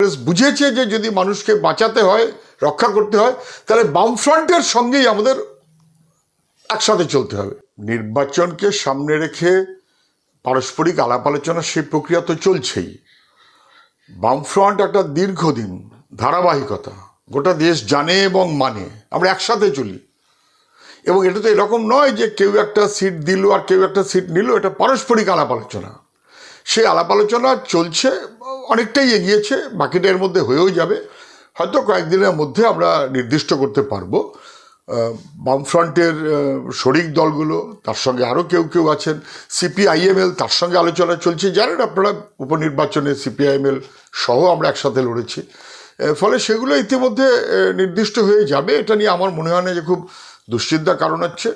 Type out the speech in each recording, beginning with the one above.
কংগ্রেস বুঝেছে যে যদি মানুষকে বাঁচাতে হয়, রক্ষা করতে হয়, তাহলে বামফ্রন্টের সঙ্গেই আমাদের একসাথে চলতে হবে। নির্বাচনকে সামনে রেখে পারস্পরিক আলাপ আলোচনা সেই প্রক্রিয়া তো চলছেই। বামফ্রন্ট একটা দীর্ঘদিন ধারাবাহিকতা, গোটা দেশ জানে এবং মানে আমরা একসাথে চলি। এবং এটা তো এরকম নয় যে কেউ একটা সিট দিল আর কেউ একটা সিট নিল, এটা পারস্পরিক আলাপ আলোচনা। সেই আলাপ আলোচনা চলছে, অনেকটাই এগিয়েছে, বাকিটা এর মধ্যে হয়েও যাবে। হয়তো কয়েকদিনের মধ্যে আমরা নির্দিষ্ট করতে পারবো। বামফ্রন্টের শরিক দলগুলো, তার সঙ্গে আরও কেউ কেউ আছেন, সিপিআইএমএল, তার সঙ্গে আলোচনা চলছে। জানেন আপনারা, উপনির্বাচনে সিপিআইএমএল সহ আমরা একসাথে লড়েছি। ফলে সেগুলো ইতিমধ্যে নির্দিষ্ট হয়ে যাবে। এটা নিয়ে আমার মনে হয় না যে খুব দুশ্চিন্তার কারণ হচ্ছে।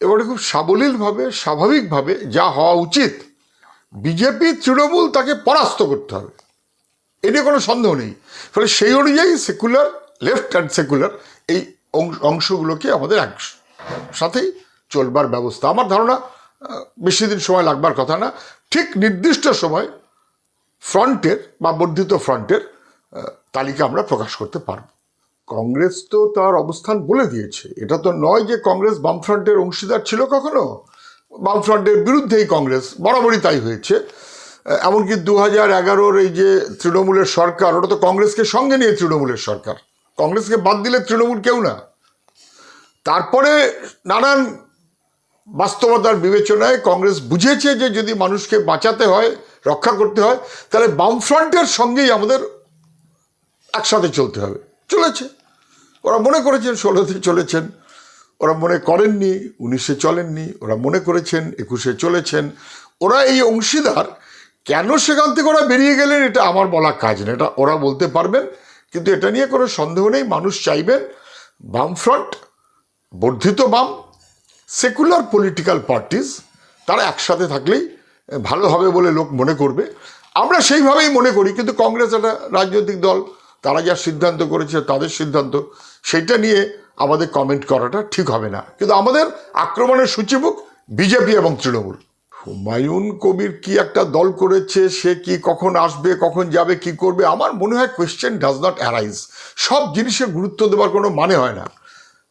এবারে খুব সাবলীলভাবে, স্বাভাবিকভাবে যা হওয়া উচিত, বিজেপি তৃণমূল তাকে পরাস্ত করতে হবে, এ নিয়ে কোনো সন্দেহ নেই। ফলে সেই অনুযায়ী সেকুলার, লেফট অ্যান্ড সেকুলার এই অংশগুলোকে আমাদের একসাথেই চলবার ব্যবস্থা, আমার ধারণা বেশি দিন সময় লাগবার কথা না। ঠিক নির্দিষ্ট সময় ফ্রন্টের বা বর্ধিত ফ্রন্টের তালিকা আমরা প্রকাশ করতে পারব। কংগ্রেস তো তার অবস্থান বলে দিয়েছে। এটা তো নয় যে কংগ্রেস বামফ্রন্টের অংশীদার ছিল কখনো। বামফ্রন্টের বিরুদ্ধেই কংগ্রেস বরাবরই তাই হয়েছে। এমনকি 2011-র এই যে তৃণমূলের সরকার, ওটা তো কংগ্রেসকে সঙ্গে নিয়ে তৃণমূলের সরকার। কংগ্রেসকে বাদ দিলে তৃণমূল কেউ না। তারপরে নানান বাস্তবতার বিবেচনায় কংগ্রেস বুঝেছে যে যদি মানুষকে বাঁচাতে হয়, রক্ষা করতে হয়, তাহলে বামফ্রন্টের সঙ্গেই আমাদের একসাথে চলতে হবে। চলেছে, ওরা মনে করেছেন 16-তে চলেছেন, ওরা মনে করেননি 19-এ চলেননি, ওরা মনে করেছেন 21-এ চলেছেন। ওরা এই অংশীদার, কেন সেখান থেকে ওরা বেরিয়ে গেলেন এটা আমার বলা কাজ না, এটা ওরা বলতে পারবেন। কিন্তু এটা নিয়ে কোনো সন্দেহ নেই, মানুষ চাইবেন বামফ্রন্ট, বর্ধিত বাম, সেকুলার পলিটিক্যাল পার্টিস তারা একসাথে থাকলেই ভালো হবে বলে লোক মনে করবে। আমরা সেইভাবেই মনে করি। কিন্তু কংগ্রেস একটা রাজনৈতিক দল, তারা যা সিদ্ধান্ত করেছে তাদের সিদ্ধান্ত, সেইটা নিয়ে আমাদের কমেন্ট করাটা ঠিক হবে না। কিন্তু আমাদের আক্রমণের সূচিমুখ বিজেপি এবং তৃণমূল। হুমায়ুন কবির কি একটা দল করেছে, সে কি কখন আসবে, কখন যাবে, কি করবে, আমার মনে হয় কোয়েশ্চেন ডাজ নট অ্যারাইজ। সব জিনিসে গুরুত্ব দেওয়ার কোনো মানে হয় না।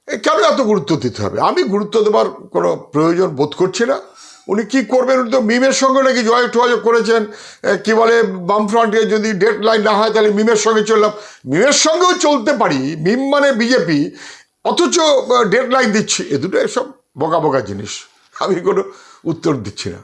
কেন এত গুরুত্ব দিতে হবে? আমি গুরুত্ব দেওয়ার কোনো প্রয়োজন বোধ করছি না। উনি কি করবেন? উনি তো মিমের সঙ্গে নাকি যোগাযোগ করেছেন, কি বলে বামফ্রন্টে যদি ডেড লাইন না হয় তাহলে মিমের সঙ্গে চললাম। মিমের সঙ্গেও চলতে পারি, মিম মানে বিজেপি, অথচ ডেড লাইন দিচ্ছি। এ দুটো এসব বোকা বোকা জিনিস। আমি কোনো উত্তর দিচ্ছি না।